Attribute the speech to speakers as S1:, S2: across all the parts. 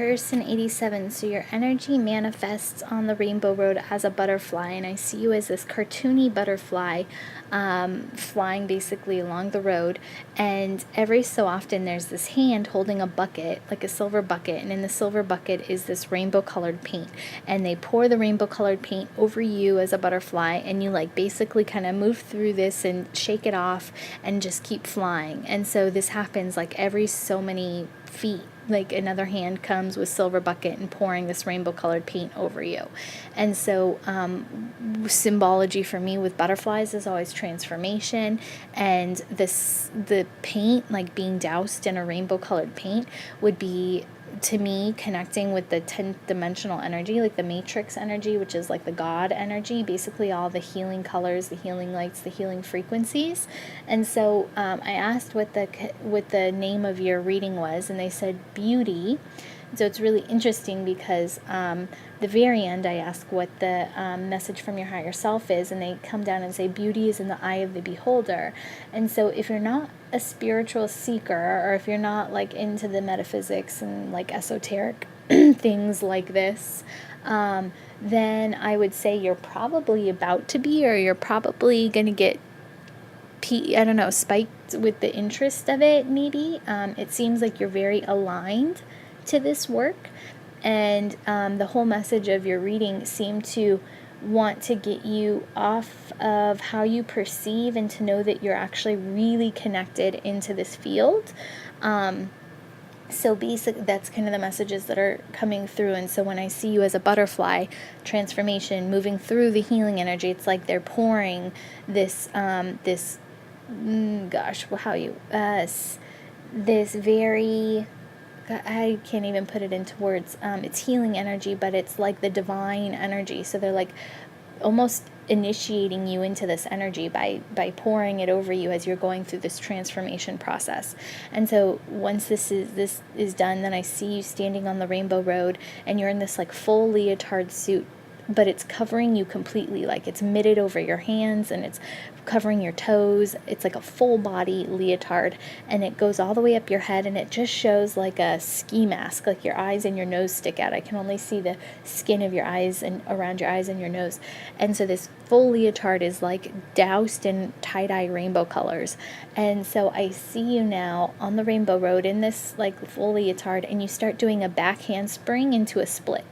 S1: Person 87, so your energy manifests on the rainbow road as a butterfly, and I see you as this cartoony butterfly flying basically along the road, and every so often there's this hand holding a bucket, like a silver bucket, and in the silver bucket is this rainbow colored paint, and they pour the rainbow colored paint over you as a butterfly, and you like basically kind of move through this and shake it off and just keep flying. And so this happens like every so many feet, like another hand comes with silver bucket and pouring this rainbow colored paint over you. And so symbology for me with butterflies is always transformation, and the paint, like being doused in a rainbow colored paint, would be, to me, connecting with the 10th dimensional energy, like the matrix energy, which is like the God energy, basically all the healing colors, the healing lights, the healing frequencies. And so I asked what the name of your reading was, and they said beauty. So it's really interesting because the very end I ask what the message from your higher self is, and they come down and say beauty is in the eye of the beholder. And so if you're not a spiritual seeker, or if you're not like into the metaphysics and like esoteric things like this, then I would say you're probably about to be, or you're probably going to get spiked with the interest of it, maybe. It seems like you're very aligned to this work, and the whole message of your reading seemed to want to get you off of how you perceive and to know that you're actually really connected into this field. So basically, that's kind of the messages that are coming through. And so when I see you as a butterfly transformation moving through the healing energy, it's like they're pouring this this very, I can't even put it into words. It's healing energy, but it's like the divine energy. So they're like almost initiating you into this energy by pouring it over you as you're going through this transformation process. And so once this is done, then I see you standing on the rainbow road, and you're in this like full leotard suit, but it's covering you completely, like it's mitted over your hands and it's covering your toes. It's like a full body leotard, and it goes all the way up your head, and it just shows like a ski mask, like your eyes and your nose stick out. I can only see the skin of your eyes and around your eyes and your nose. And so this full leotard is like doused in tie-dye rainbow colors. And so I see you now on the rainbow road in this like full leotard, and you start doing a back handspring into a split.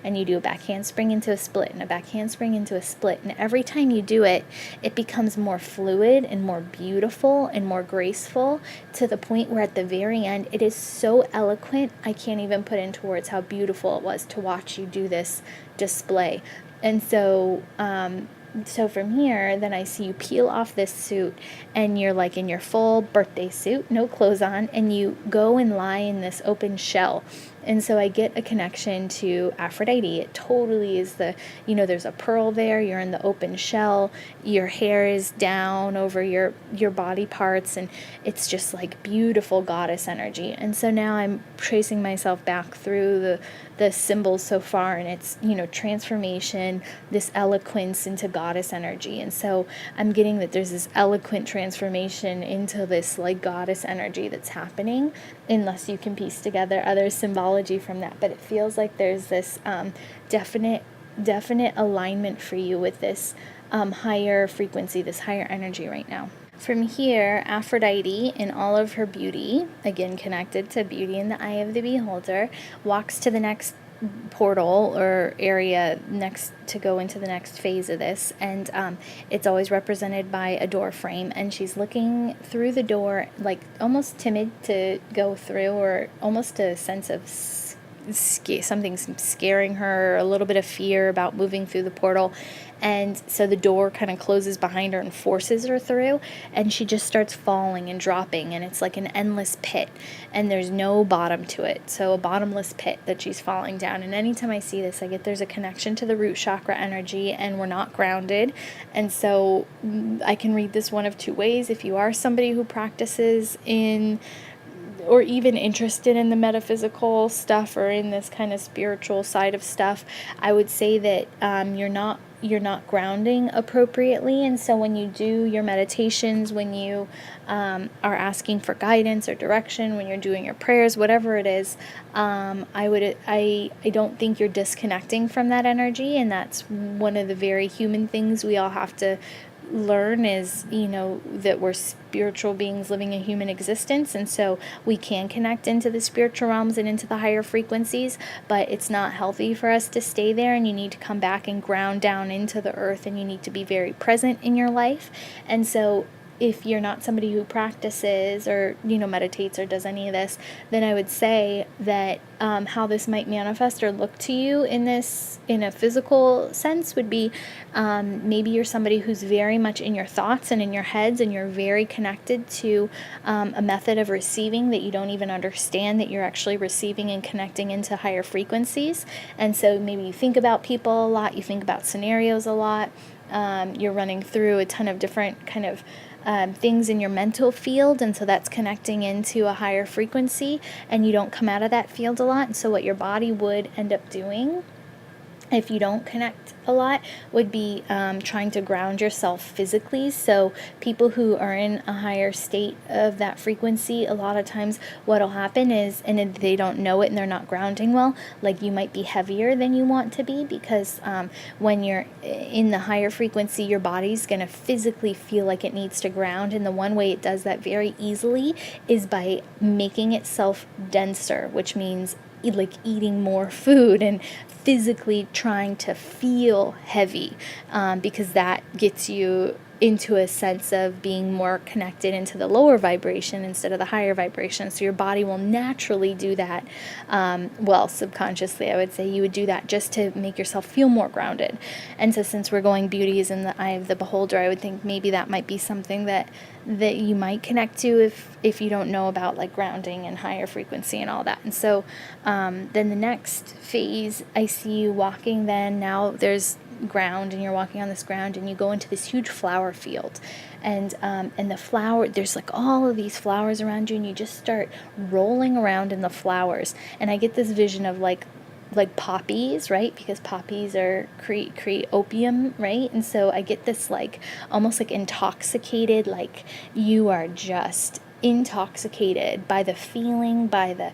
S1: And you do a back handspring into a split and a back handspring into a split. And every time you do it, it becomes more fluid and more beautiful and more graceful, to the point where at the very end, it is so eloquent, I can't even put into words how beautiful it was to watch you do this display. And so from here, then I see you peel off this suit, and you're like in your full birthday suit, no clothes on, and you go and lie in this open shell. And so I get a connection to Aphrodite. It totally is there's a pearl there, you're in the open shell, your hair is down over your body parts, and it's just like beautiful goddess energy. And so now I'm tracing myself back through the symbols so far, and it's, transformation, this eloquence into goddess energy. And so I'm getting that there's this eloquent transformation into this like goddess energy that's happening, unless you can piece together other symbology from that. But it feels like there's this definite alignment for you with this higher frequency, this higher energy right now. From here, Aphrodite, in all of her beauty, again connected to beauty in the eye of the beholder, walks to the next portal or area next to go into the next phase of this, and it's always represented by a door frame, and she's looking through the door, like almost timid to go through, or almost a sense of something's scaring her, a little bit of fear about moving through the portal. And so the door kind of closes behind her and forces her through, and she just starts falling and dropping, and it's like an endless pit, and there's no bottom to it. So a bottomless pit that she's falling down. And anytime I see this, I get there's a connection to the root chakra energy, and we're not grounded. And so I can read this one of two ways. If you are somebody who practices in, or even interested in the metaphysical stuff or in this kind of spiritual side of stuff, I would say that you're not you're not grounding appropriately. And so when you do your meditations, when you are asking for guidance or direction, when you're doing your prayers, whatever it is, I don't think you're disconnecting from that energy. And that's one of the very human things we all have to learn is, that we're spiritual beings living a human existence, and so we can connect into the spiritual realms and into the higher frequencies, but it's not healthy for us to stay there, and you need to come back and ground down into the earth, and you need to be very present in your life. And so if you're not somebody who practices or meditates or does any of this, then I would say that how this might manifest or look to you in a physical sense would be maybe you're somebody who's very much in your thoughts and in your heads, and you're very connected to a method of receiving that you don't even understand that you're actually receiving and connecting into higher frequencies. And so maybe you think about people a lot, you think about scenarios a lot, you're running through a ton of different kind of things in your mental field, and so that's connecting into a higher frequency, and you don't come out of that field a lot. And so what your body would end up doing if you don't connect a lot would be trying to ground yourself physically. So people who are in a higher state of that frequency, a lot of times what'll happen is, and if they don't know it and they're not grounding well, like you might be heavier than you want to be, because when you're in the higher frequency, your body's going to physically feel like it needs to ground. And the one way it does that very easily is by making itself denser, which means like eating more food and physically trying to feel heavy, because that gets you into a sense of being more connected into the lower vibration instead of the higher vibration. So your body will naturally do that. Subconsciously, I would say you would do that just to make yourself feel more grounded. And so since we're going beauty is in the eye of the beholder, I would think maybe that might be something that you might connect to if you don't know about like grounding and higher frequency and all that. And so then the next phase, I see you walking, then now there's ground and you're walking on this ground and you go into this huge flower field, and the flower, there's like all of these flowers around you, and you just start rolling around in the flowers. And I get this vision of like poppies, right? Because poppies are create opium, right? And so I get this like almost like intoxicated, like you are just intoxicated by the feeling, by the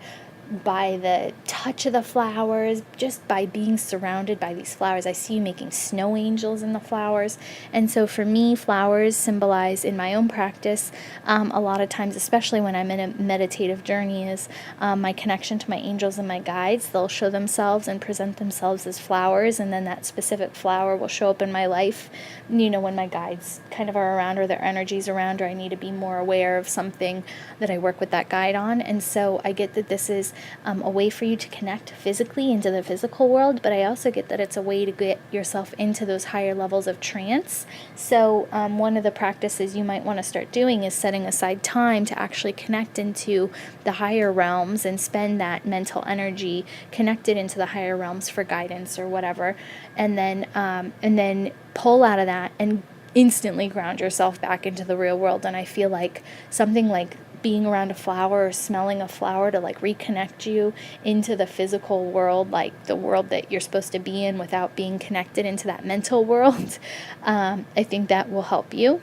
S1: touch of the flowers, just by being surrounded by these flowers. I see you making snow angels in the flowers. And so for me, flowers symbolize in my own practice, a lot of times, especially when I'm in a meditative journey, is my connection to my angels and my guides. They'll show themselves and present themselves as flowers, and then that specific flower will show up in my life, when my guides kind of are around or their energy's around, or I need to be more aware of something that I work with that guide on. And so I get that this is a way for you to connect physically into the physical world, but I also get that it's a way to get yourself into those higher levels of trance. So one of the practices you might want to start doing is setting aside time to actually connect into the higher realms and spend that mental energy connected into the higher realms for guidance or whatever, and then pull out of that and instantly ground yourself back into the real world. And I feel like something like being around a flower or smelling a flower to like reconnect you into the physical world, like the world that you're supposed to be in without being connected into that mental world. I think that will help you.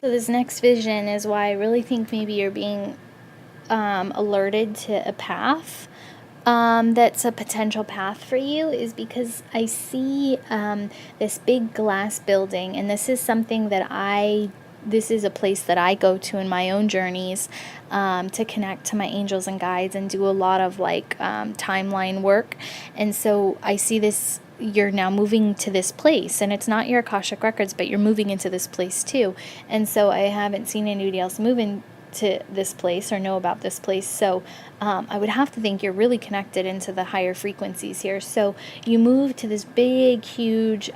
S1: So this next vision is why I really think maybe you're being alerted to a path that's a potential path for you, is because I see this big glass building, and this is something that this is a place that I go to in my own journeys to connect to my angels and guides and do a lot of like timeline work. And so I see this, you're now moving to this place, and it's not your Akashic records, but you're moving into this place too. And so I haven't seen anybody else move into this place or know about this place. So I would have to think you're really connected into the higher frequencies here. So you move to this big, huge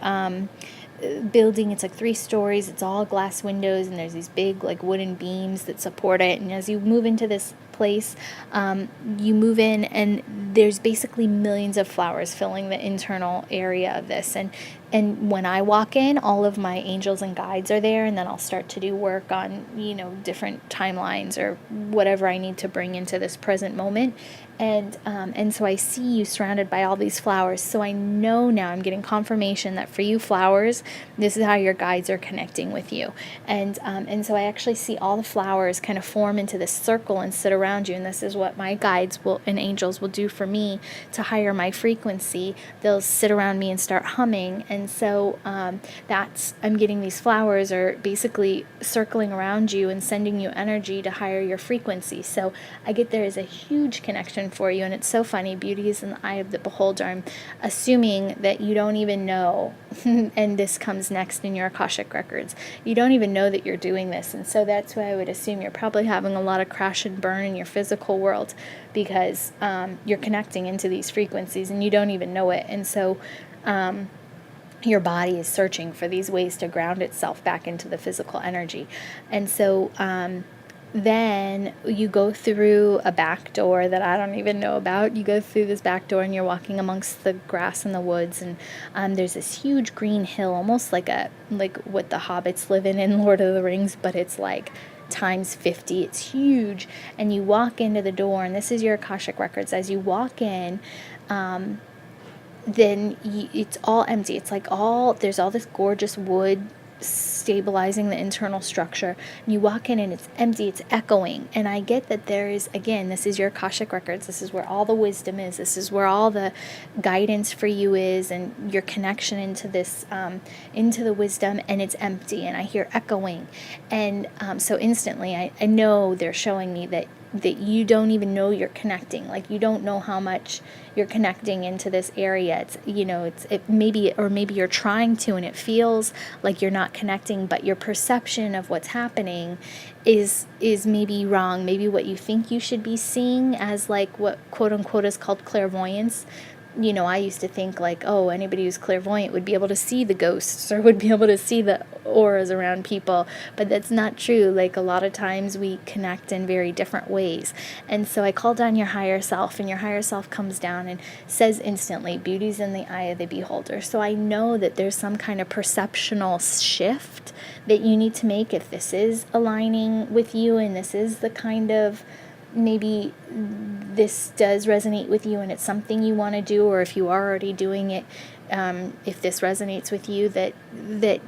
S1: building. It's like 3 stories. It's all glass windows, and there's these big like wooden beams that support it. And as you move into this place, you move in, and there's basically millions of flowers filling the internal area of this. And when I walk in, all of my angels and guides are there, and then I'll start to do work on different timelines or whatever I need to bring into this present moment. And so I see you surrounded by all these flowers. So I know now, I'm getting confirmation that for you, flowers, this is how your guides are connecting with you. And so I actually see all the flowers kind of form into this circle and sit around you. And this is what my guides will and angels will do for me to higher my frequency. They'll sit around me and start humming. And so I'm getting these flowers are basically circling around you and sending you energy to higher your frequency. So I get there is a huge connection for you. And it's so funny. Beauty is in the eye of the beholder. I'm assuming that you don't even know, and this comes next in your Akashic records, you don't even know that you're doing this. And so that's why I would assume you're probably having a lot of crash and burn in your physical world, because you're connecting into these frequencies and you don't even know it. And so your body is searching for these ways to ground itself back into the physical energy. And so then you go through a back door that I don't even know about. You go through this back door and you're walking amongst the grass in the woods, and there's this huge green hill, almost like what the hobbits live in Lord of the Rings, but it's like times 50. It's huge. And you walk into the door, and this is your Akashic records. As you walk in, then it's all empty. It's like there's all this gorgeous wood stabilizing the internal structure. And you walk in and it's empty, it's echoing. And I get that there is, again, this is your Akashic records. This is where all the wisdom is. This is where all the guidance for you is, and your connection into this, into the wisdom, and it's empty. And I hear echoing. And so instantly I know they're showing me that you don't even know you're connecting. Like, you don't know how much you're connecting into this area. Maybe you're trying to, and it feels like you're not connecting, but your perception of what's happening is maybe wrong. Maybe what you think you should be seeing as like what quote unquote is called clairvoyance. I used to think like, oh, anybody who's clairvoyant would be able to see the ghosts or would be able to see the auras around people. But that's not true. Like, a lot of times we connect in very different ways. And so I call down your higher self, and your higher self comes down and says instantly, beauty's in the eye of the beholder. So I know that there's some kind of perceptual shift that you need to make if this is aligning with you, and this is the kind of, maybe this does resonate with you and it's something you want to do, or if you are already doing it, if this resonates with you, that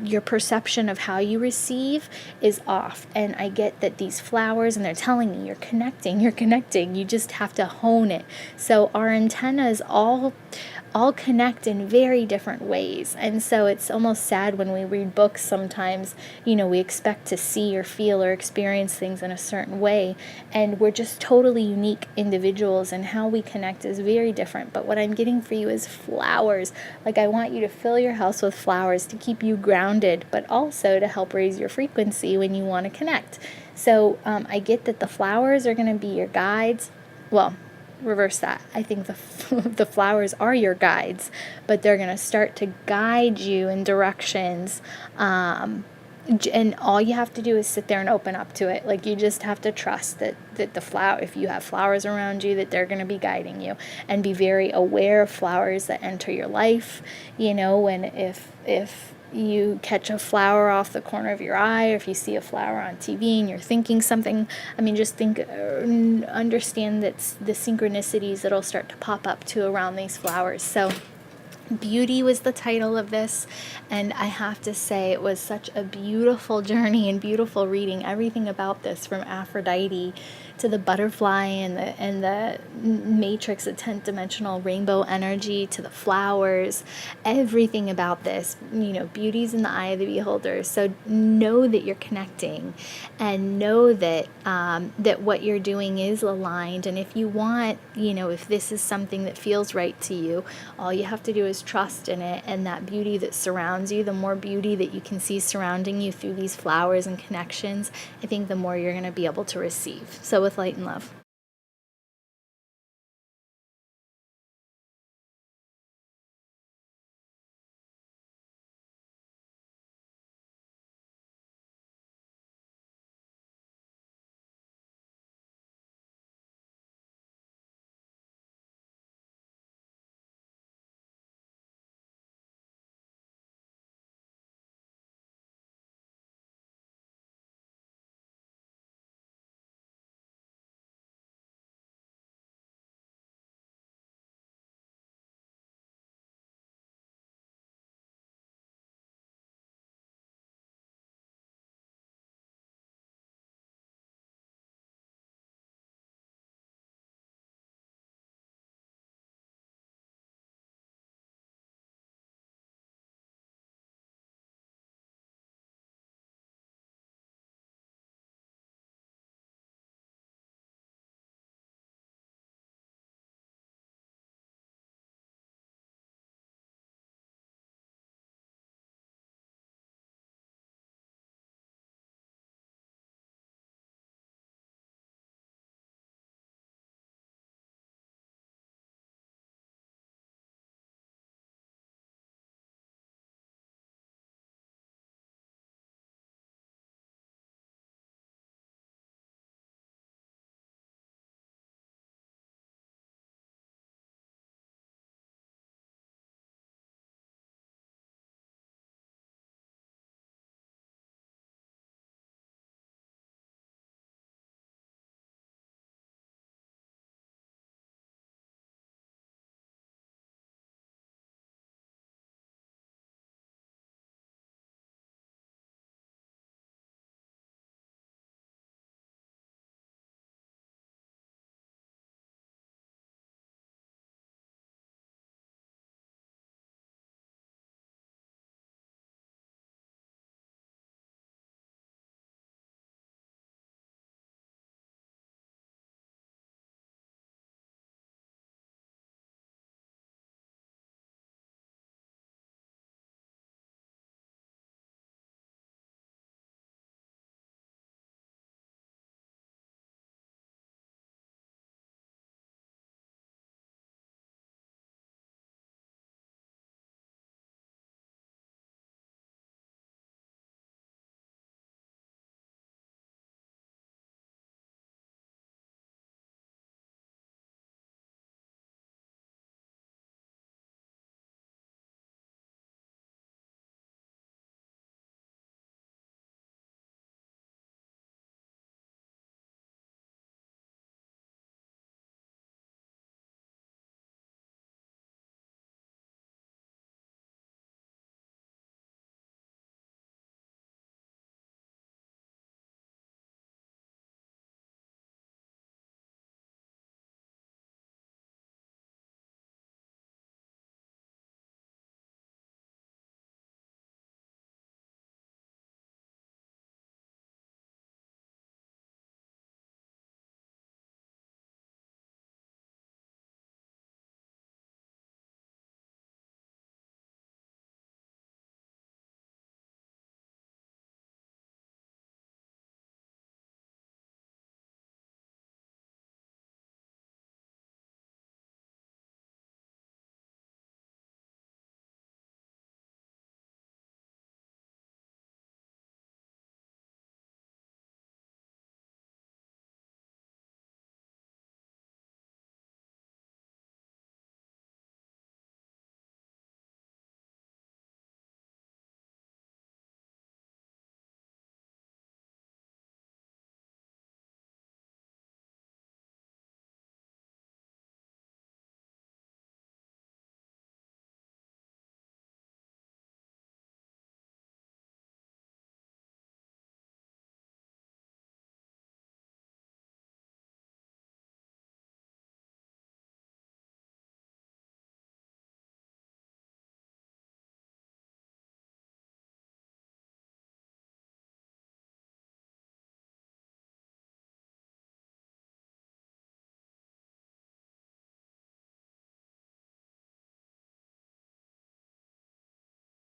S1: your perception of how you receive is off. And I get that these flowers, and they're telling me you're connecting, you just have to hone it. So our antennas all connect in very different ways. And so it's almost sad when we read books sometimes, we expect to see or feel or experience things in a certain way, and we're just totally unique individuals, and how we connect is very different. But what I'm getting for you is flowers. Like, I want you to fill your house with flowers to keep you grounded, but also to help raise your frequency when you want to connect. So I get that the flowers are going to be your guides. Well, reverse that. I think the flowers are your guides, but they're going to start to guide you in directions. And all you have to do is sit there and open up to it. Like, you just have to trust that the flower, if you have flowers around you, that they're going to be guiding you, and be very aware of flowers that enter your life. When if you catch a flower off the corner of your eye, or if you see a flower on TV and you're thinking something, just understand that the synchronicities that'll start to pop up to around these flowers. So Beauty was the title of this, and I have to say it was such a beautiful journey and beautiful reading. Everything about this, from Aphrodite to the butterfly and the matrix, the 10th dimensional rainbow energy, to the flowers, everything about this, beauty's in the eye of the beholder. So know that you're connecting, and know that that what you're doing is aligned. And if you want, if this is something that feels right to you, all you have to do is trust in it, and that beauty that surrounds you. The more beauty that you can see surrounding you through these flowers and connections, I think the more you're going to be able to receive. So with light and love.